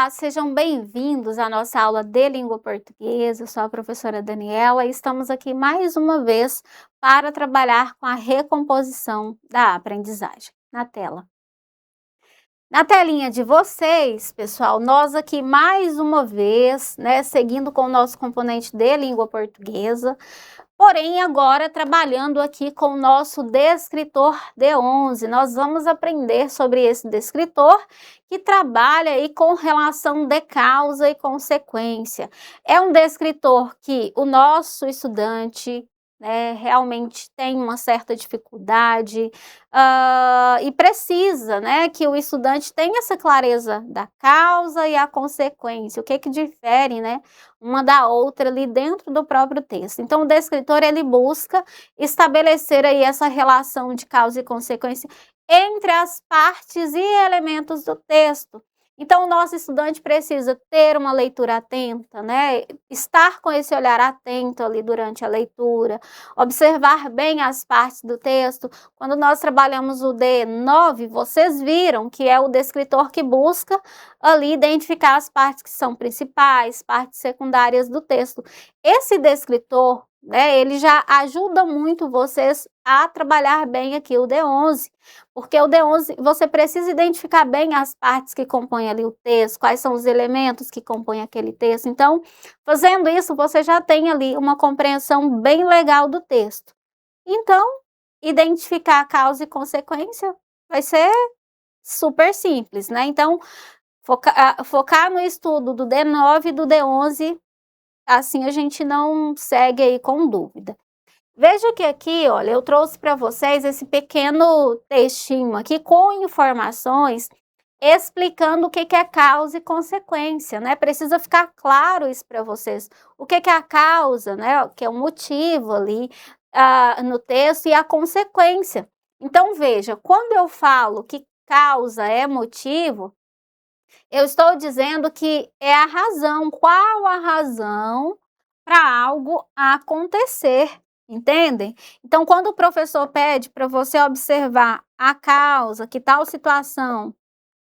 Olá, sejam bem-vindos à nossa aula de língua portuguesa. Eu sou a professora Daniela e estamos aqui mais uma vez para trabalhar com a recomposição da aprendizagem. Na tela. Na telinha de vocês, pessoal, nós aqui mais uma vez, seguindo com o nosso componente de língua portuguesa, porém agora trabalhando aqui com o nosso descritor D11. Nós vamos aprender sobre esse descritor que trabalha aí com relação de causa e consequência. É um descritor que o nosso estudante realmente tem uma certa dificuldade e precisa que o estudante tenha essa clareza da causa e a consequência, o que difere uma da outra ali dentro do próprio texto. Então, o descritor, ele busca estabelecer aí essa relação de causa e consequência entre as partes e elementos do texto. Então, o nosso estudante precisa ter uma leitura atenta, estar com esse olhar atento ali durante a leitura, observar bem as partes do texto. Quando nós trabalhamos o D9, vocês viram que é o descritor que busca ali identificar as partes que são principais, partes secundárias do texto. Esse descritor, ele já ajuda muito vocês a trabalhar bem aqui o D11, porque o D11 você precisa identificar bem as partes que compõem ali o texto, quais são os elementos que compõem aquele texto. Então, fazendo isso, você já tem ali uma compreensão bem legal do texto. Então, identificar causa e consequência vai ser super simples, Então, focar no estudo do D9 e do D11, assim a gente não segue aí com dúvida. Veja que aqui, olha, eu trouxe para vocês esse pequeno textinho aqui com informações explicando o que é causa e consequência, Precisa ficar claro isso para vocês. O que é a causa, Que é o motivo ali no texto, e a consequência. Então, veja, quando eu falo que causa é motivo, eu estou dizendo que é a razão. Qual a razão para algo acontecer? Entendem? Então, quando o professor pede para você observar a causa, que tal situação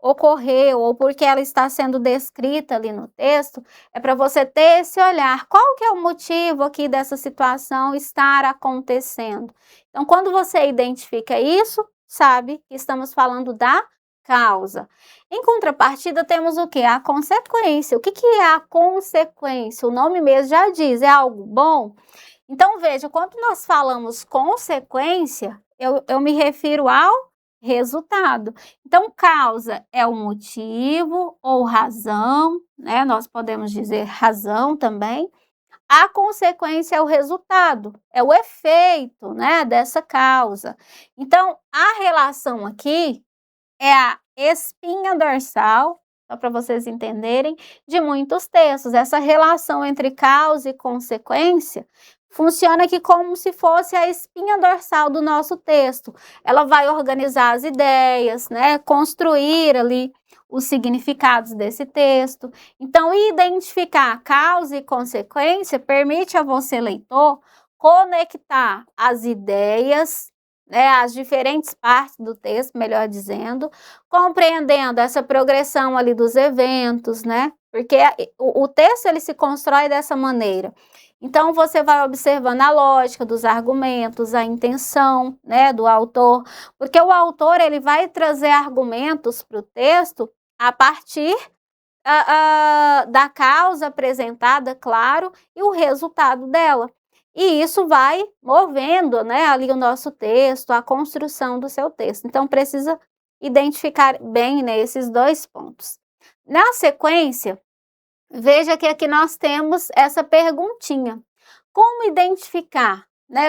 ocorreu ou porque ela está sendo descrita ali no texto, é para você ter esse olhar. Qual que é o motivo aqui dessa situação estar acontecendo? Então, quando você identifica isso, sabe que estamos falando da causa. Em contrapartida, temos o que? A consequência. O que é a consequência? O nome mesmo já diz, é algo bom? Então, veja, quando nós falamos consequência, eu me refiro ao resultado. Então, causa é o motivo ou razão, Nós podemos dizer razão também. A consequência é o resultado, é o efeito, dessa causa. Então, a relação aqui é a espinha dorsal, só para vocês entenderem, de muitos textos. Essa relação entre causa e consequência funciona aqui como se fosse a espinha dorsal do nosso texto. Ela vai organizar as ideias, construir ali os significados desse texto. Então, identificar causa e consequência permite a você, leitor, conectar as ideias, as diferentes partes do texto, melhor dizendo, compreendendo essa progressão ali dos eventos, Porque o texto ele se constrói dessa maneira. Então, você vai observando a lógica dos argumentos, a intenção, do autor, porque o autor ele vai trazer argumentos para o texto a partir da causa apresentada, claro, e o resultado dela. E isso vai movendo, ali o nosso texto, a construção do seu texto. Então, precisa identificar bem, esses dois pontos. Na sequência, veja que aqui nós temos essa perguntinha. Como identificar,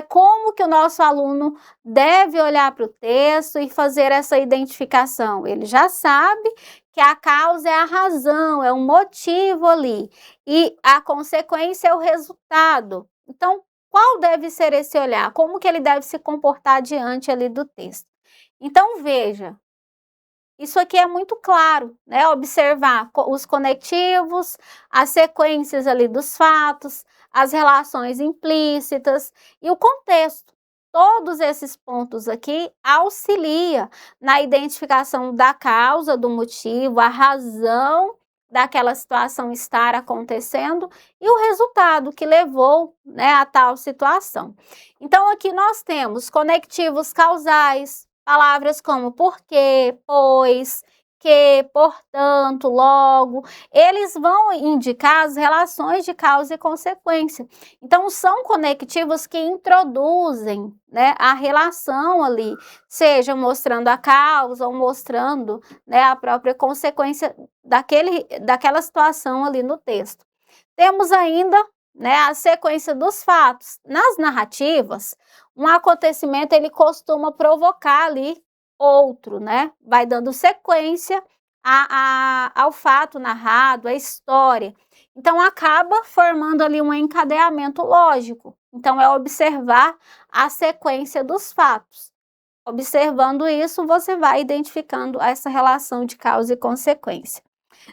Como que o nosso aluno deve olhar para o texto e fazer essa identificação? Ele já sabe que a causa é a razão, é o motivo ali, e a consequência é o resultado. Então, qual deve ser esse olhar? Como que ele deve se comportar diante ali do texto? Então, veja, isso aqui é muito claro, Observar os conectivos, as sequências ali dos fatos, as relações implícitas e o contexto. Todos esses pontos aqui auxiliam na identificação da causa, do motivo, a razão daquela situação estar acontecendo e o resultado que levou, né, a tal situação. Então, aqui nós temos conectivos causais, palavras como porque, pois, que, portanto, logo, eles vão indicar as relações de causa e consequência. Então, são conectivos que introduzem, né, a relação ali, seja mostrando a causa ou mostrando, né, a própria consequência daquela situação ali no texto. Temos ainda, né, a sequência dos fatos. Nas narrativas, um acontecimento ele costuma provocar ali outro, né? Vai dando sequência ao fato narrado, à história. Então, acaba formando ali um encadeamento lógico. Então, é observar a sequência dos fatos. Observando isso, você vai identificando essa relação de causa e consequência.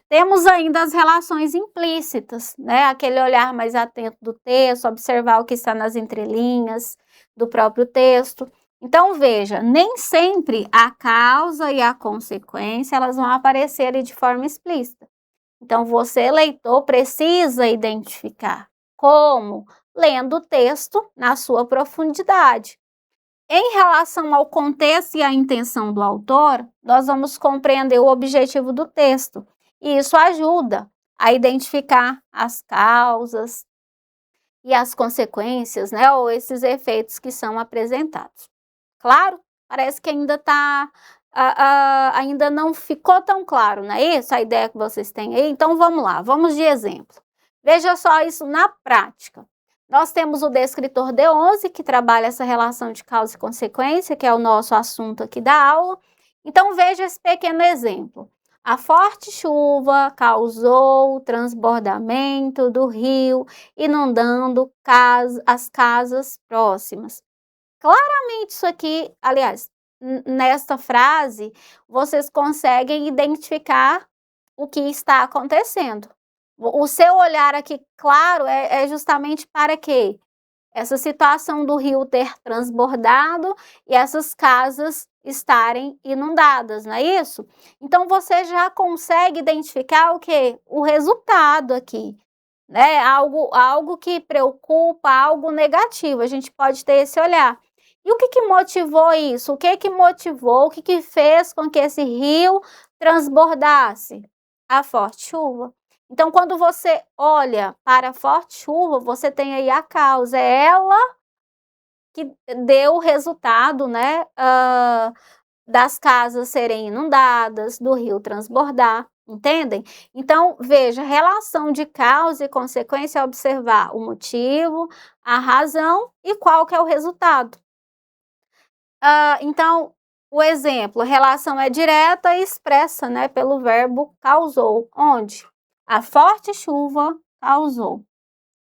Temos ainda as relações implícitas, né? Aquele olhar mais atento do texto, observar o que está nas entrelinhas do próprio texto. Então, veja, nem sempre a causa e a consequência elas vão aparecer ali de forma explícita. Então, você, leitor, precisa identificar como? Lendo o texto na sua profundidade. Em relação ao contexto e à intenção do autor, nós vamos compreender o objetivo do texto. E isso ajuda a identificar as causas e as consequências, né, ou esses efeitos que são apresentados. Claro? Parece que ainda não ficou tão claro, não é isso? A ideia que vocês têm aí? Então, vamos lá, vamos de exemplo. Veja só isso na prática. Nós temos o descritor D11, que trabalha essa relação de causa e consequência, que é o nosso assunto aqui da aula. Então, veja esse pequeno exemplo. A forte chuva causou o transbordamento do rio, inundando as casas próximas. Claramente isso aqui, aliás, nesta frase, vocês conseguem identificar o que está acontecendo. O seu olhar aqui, claro, é justamente para quê? Essa situação do rio ter transbordado e essas casas estarem inundadas, não é isso? Então, você já consegue identificar o quê? O resultado aqui, né? Algo que preocupa, algo negativo, a gente pode ter esse olhar. E o que motivou isso? O que motivou, o que fez com que esse rio transbordasse? A forte chuva. Então, quando você olha para a forte chuva, você tem aí a causa, é ela que deu o resultado, né, das casas serem inundadas, do rio transbordar, entendem? Então, veja, relação de causa e consequência é observar o motivo, a razão e qual que é o resultado. Então, o exemplo, a relação é direta e expressa, né, pelo verbo causou. Onde? A forte chuva causou.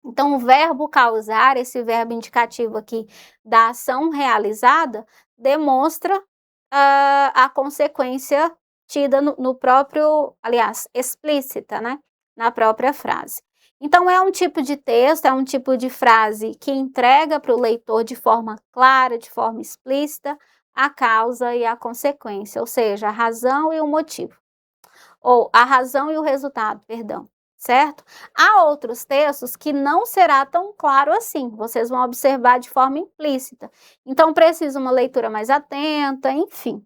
Então, o verbo causar, esse verbo indicativo aqui da ação realizada, demonstra a consequência tida no próprio, aliás, explícita, né, na própria frase. Então, é um tipo de texto, é um tipo de frase que entrega para o leitor de forma clara, de forma explícita, a causa e a consequência, ou seja, a razão e o motivo. Ou a razão e o resultado, perdão, certo? Há outros textos que não será tão claro assim, vocês vão observar de forma implícita. Então, precisa uma leitura mais atenta, enfim.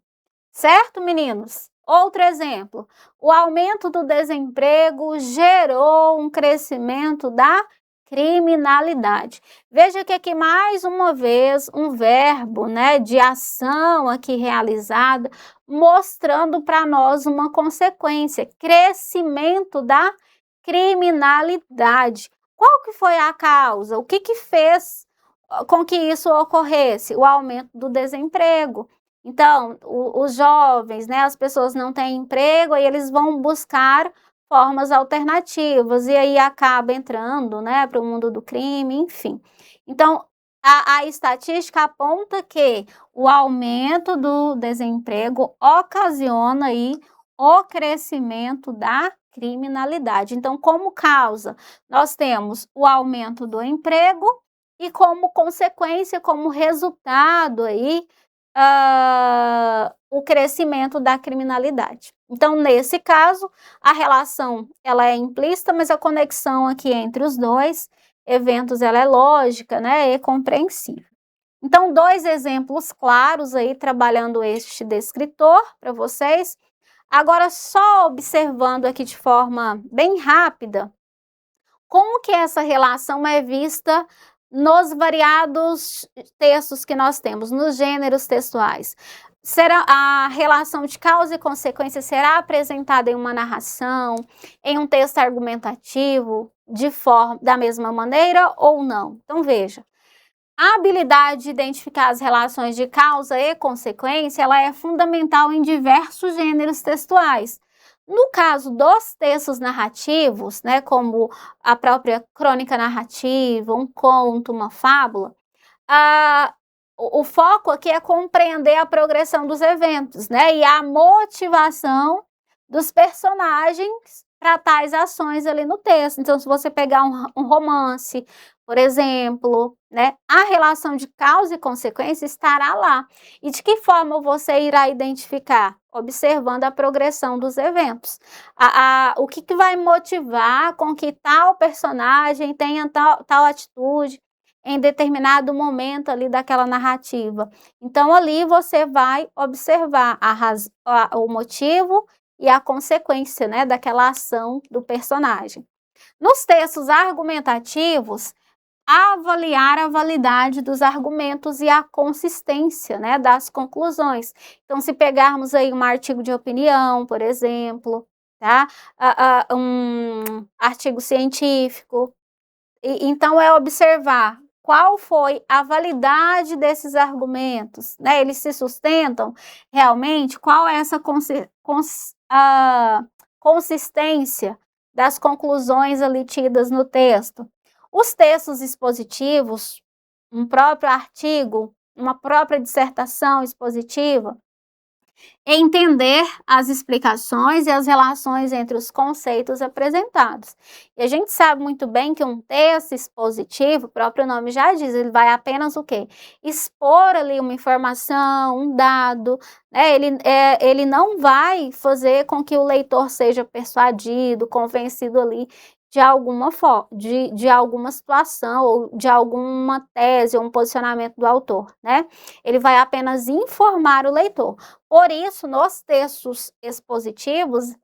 Certo, meninos? Outro exemplo, o aumento do desemprego gerou um crescimento da criminalidade. Veja que aqui mais uma vez um verbo, né, de ação aqui realizada, mostrando para nós uma consequência, crescimento da criminalidade. Qual que foi a causa? O que fez com que isso ocorresse? O aumento do desemprego. Então, os jovens, né, as pessoas não têm emprego, aí eles vão buscar formas alternativas, e aí acaba entrando, né, para o mundo do crime, enfim. Então, a estatística aponta que o aumento do desemprego ocasiona aí o crescimento da criminalidade. Então, como causa, nós temos o aumento do emprego e como consequência, como resultado aí, o crescimento da criminalidade. Então, nesse caso, a relação ela é implícita, mas a conexão aqui entre os dois eventos ela é lógica, né, e compreensível. Então, dois exemplos claros aí trabalhando este descritor para vocês. Agora, só observando aqui de forma bem rápida, como que essa relação é vista nos variados textos que nós temos, nos gêneros textuais. Será a relação de causa e consequência será apresentada em uma narração, em um texto argumentativo, da mesma maneira ou não? Então, veja. A habilidade de identificar as relações de causa e consequência, ela é fundamental em diversos gêneros textuais. No caso dos textos narrativos, né, como a própria crônica narrativa, um conto, uma fábula, o foco aqui é compreender a progressão dos eventos, né, e a motivação dos personagens para tais ações ali no texto. Então, se você pegar um romance, por exemplo, né, a relação de causa e consequência estará lá. E de que forma você irá identificar? Observando a progressão dos eventos. O que vai motivar com que tal personagem tenha tal atitude em determinado momento ali daquela narrativa. Então, ali você vai observar o motivo e a consequência, né, daquela ação do personagem. Nos textos argumentativos, avaliar a validade dos argumentos e a consistência, né, das conclusões. Então, se pegarmos aí um artigo de opinião, por exemplo, tá? Um artigo científico, então é observar qual foi a validade desses argumentos, né? Eles se sustentam realmente? Qual é essa consistência das conclusões ali tidas no texto? Os textos expositivos, um próprio artigo, uma própria dissertação expositiva, entender as explicações e as relações entre os conceitos apresentados. E a gente sabe muito bem que um texto expositivo, o próprio nome já diz, ele vai apenas o quê? Expor ali uma informação, um dado, né? Ele não vai fazer com que o leitor seja persuadido, convencido ali de alguma situação ou de alguma tese ou um posicionamento do autor, né? Ele vai apenas informar o leitor. Por isso, nos textos expositivos,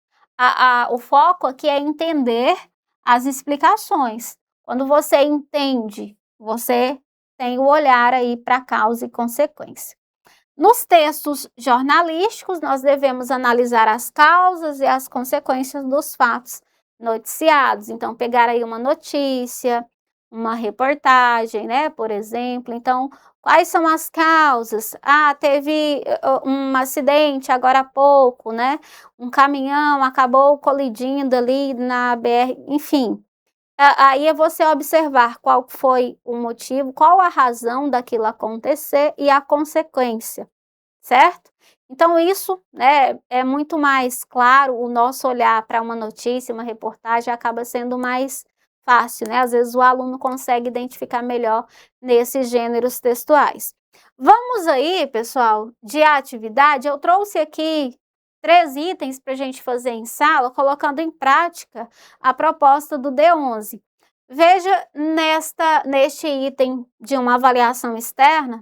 o foco aqui é entender as explicações. Quando você entende, você tem o olhar aí para causa e consequência. Nos textos jornalísticos, nós devemos analisar as causas e as consequências dos fatos noticiados. Então, pegar aí uma notícia, uma reportagem, né, por exemplo. Então, quais são as causas? Teve um acidente agora há pouco, né? Um caminhão acabou colidindo ali na BR, enfim. Aí é você observar qual foi o motivo, qual a razão daquilo acontecer e a consequência, certo? Então, isso, né, é muito mais claro, o nosso olhar para uma notícia, uma reportagem, acaba sendo mais fácil, né? Às vezes o aluno consegue identificar melhor nesses gêneros textuais. Vamos aí, pessoal, de atividade. Eu trouxe aqui 3 itens para a gente fazer em sala, colocando em prática a proposta do D11. Veja neste item de uma avaliação externa,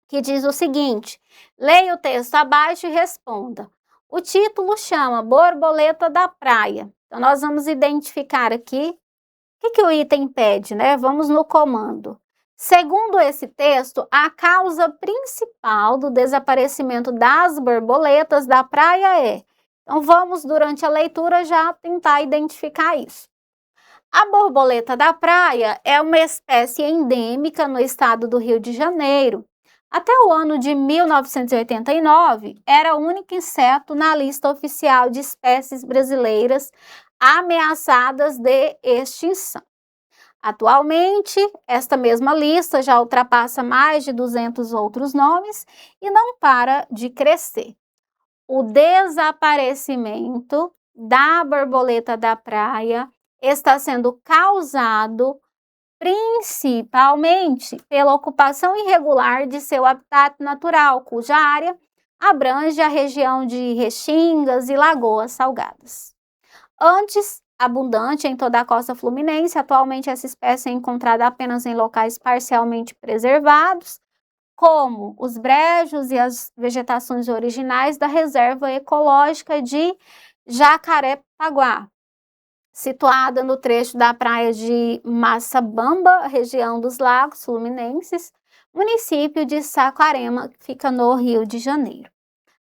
que diz o seguinte: leia o texto abaixo e responda. O título chama Borboleta da Praia. Então, nós vamos identificar aqui o que o item pede, né? Vamos no comando. Segundo esse texto, a causa principal do desaparecimento das borboletas da praia é. Então, vamos, durante a leitura, já tentar identificar isso. A borboleta da praia é uma espécie endêmica no estado do Rio de Janeiro. Até o ano de 1989, era o único inseto na lista oficial de espécies brasileiras ameaçadas de extinção. Atualmente, esta mesma lista já ultrapassa mais de 200 outros nomes e não para de crescer. O desaparecimento da borboleta da praia está sendo causado principalmente pela ocupação irregular de seu habitat natural, cuja área abrange a região de restingas e lagoas salgadas. Antes abundante em toda a costa fluminense, atualmente essa espécie é encontrada apenas em locais parcialmente preservados, como os brejos e as vegetações originais da Reserva Ecológica de Jacarepaguá, situada no trecho da praia de Massabamba, região dos Lagos Fluminenses, município de Saquarema, que fica no Rio de Janeiro.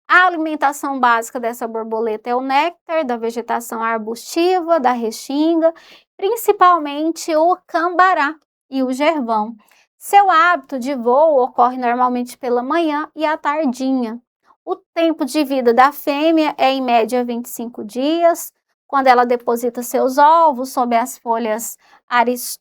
A alimentação básica dessa borboleta é o néctar da vegetação arbustiva, da restinga, principalmente o cambará e o gervão. Seu hábito de voo ocorre normalmente pela manhã e à tardinha. O tempo de vida da fêmea é em média 25 dias, quando ela deposita seus ovos sob as folhas Aristolochia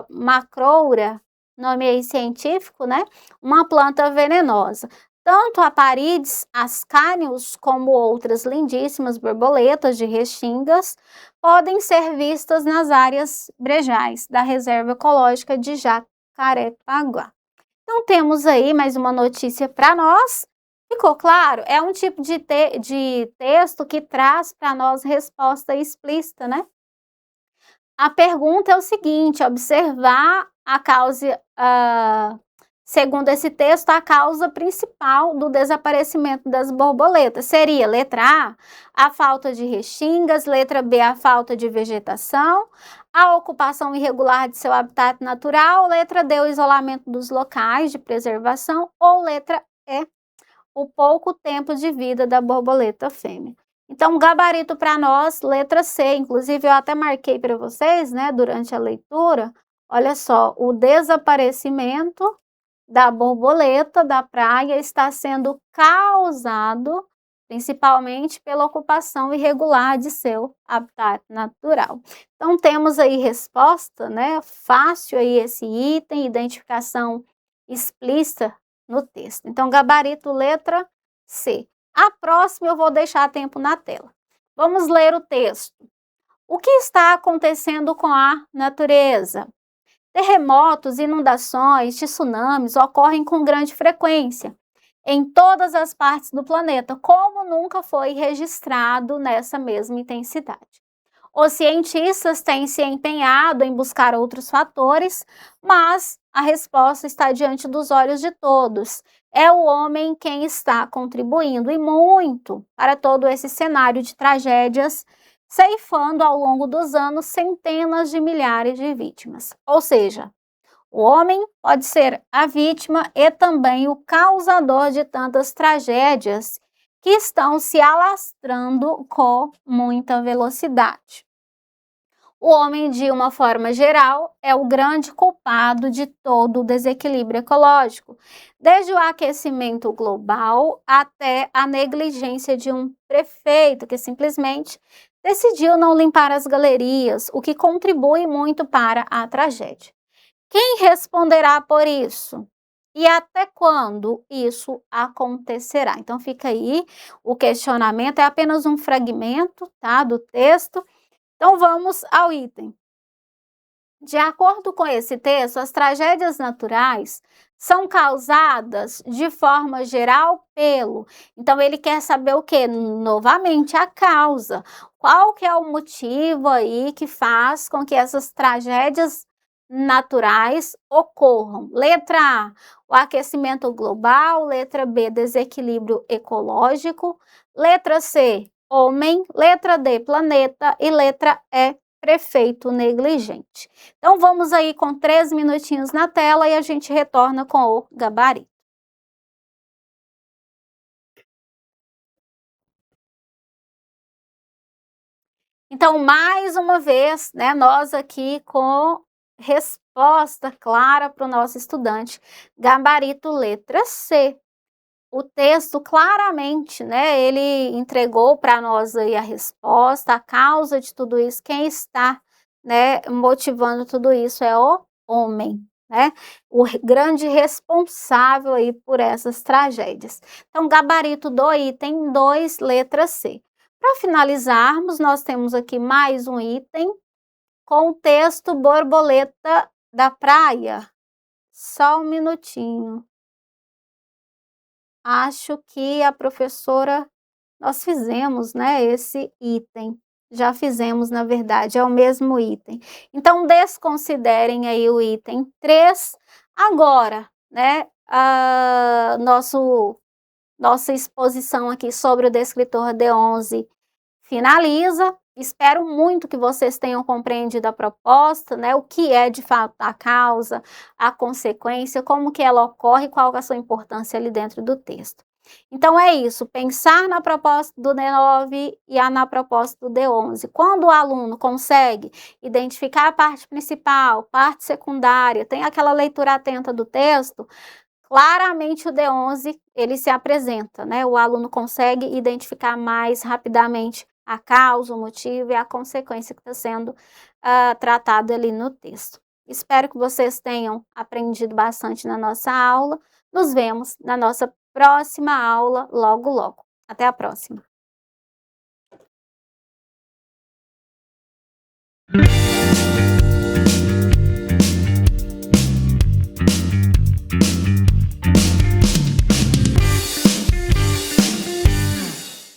macroura, nome aí científico, né? Uma planta venenosa. Tanto a Parides ascanius como outras lindíssimas borboletas de restingas podem ser vistas nas áreas brejais da Reserva Ecológica de Jacarepaguá. Então temos aí mais uma notícia para nós. Ficou claro? É um tipo de texto que traz para nós resposta explícita, né? A pergunta é o seguinte: observar a causa, segundo esse texto, a causa principal do desaparecimento das borboletas seria letra A falta de restingas, letra B, a falta de vegetação, a ocupação irregular de seu habitat natural, letra D, o isolamento dos locais de preservação, ou letra E, o pouco tempo de vida da borboleta fêmea. Então, gabarito para nós, letra C. Inclusive, eu até marquei para vocês, né, durante a leitura. Olha só, o desaparecimento da borboleta da praia está sendo causado principalmente pela ocupação irregular de seu habitat natural. Então, temos aí resposta, né? Fácil aí esse item, identificação explícita no texto. Então, gabarito letra C. A próxima eu vou deixar tempo na tela. Vamos ler o texto. O que está acontecendo com a natureza? Terremotos, inundações, tsunamis ocorrem com grande frequência em todas as partes do planeta, como nunca foi registrado nessa mesma intensidade. Os cientistas têm se empenhado em buscar outros fatores, mas a resposta está diante dos olhos de todos. É o homem quem está contribuindo e muito para todo esse cenário de tragédias, ceifando ao longo dos anos centenas de milhares de vítimas. Ou seja, o homem pode ser a vítima e também o causador de tantas tragédias que estão se alastrando com muita velocidade. O homem, de uma forma geral, é o grande culpado de todo o desequilíbrio ecológico, desde o aquecimento global até a negligência de um prefeito que simplesmente decidiu não limpar as galerias, o que contribui muito para a tragédia. Quem responderá por isso? E até quando isso acontecerá? Então fica aí o questionamento, é apenas um fragmento, tá, do texto. Então vamos ao item. De acordo com esse texto, as tragédias naturais são causadas de forma geral pelo. Então ele quer saber o quê? Novamente a causa. Qual que é o motivo aí que faz com que essas tragédias naturais ocorram? Letra A, o aquecimento global, letra B, desequilíbrio ecológico, letra C, homem, letra D, planeta e letra E, prefeito negligente. Então vamos aí com 3 minutinhos na tela e a gente retorna com o gabarito. Então, mais uma vez, né, nós aqui com resposta clara para o nosso estudante. Gabarito letra C. O texto claramente, né, ele entregou para nós aí a resposta, a causa de tudo isso, quem está, né, motivando tudo isso é o homem, né, o grande responsável aí por essas tragédias. Então, gabarito do item 2, letra C. Para finalizarmos, nós temos aqui mais um item com o texto Borboleta da Praia. Só um minutinho. Acho que a professora nós fizemos, né, esse item. Já fizemos, na verdade, é o mesmo item. Então, desconsiderem aí o item 3. Agora, né, nossa exposição aqui sobre o descritor D11 finaliza. Espero muito que vocês tenham compreendido a proposta, né, o que é de fato a causa, a consequência, como que ela ocorre, qual é a sua importância ali dentro do texto. Então é isso, pensar na proposta do D9 e na proposta do D11. Quando o aluno consegue identificar a parte principal, parte secundária, tem aquela leitura atenta do texto, claramente o D11 ele se apresenta, né? O aluno consegue identificar mais rapidamente a causa, o motivo e a consequência que está sendo tratado ali no texto. Espero que vocês tenham aprendido bastante na nossa aula. Nos vemos na nossa próxima aula logo, logo. Até a próxima!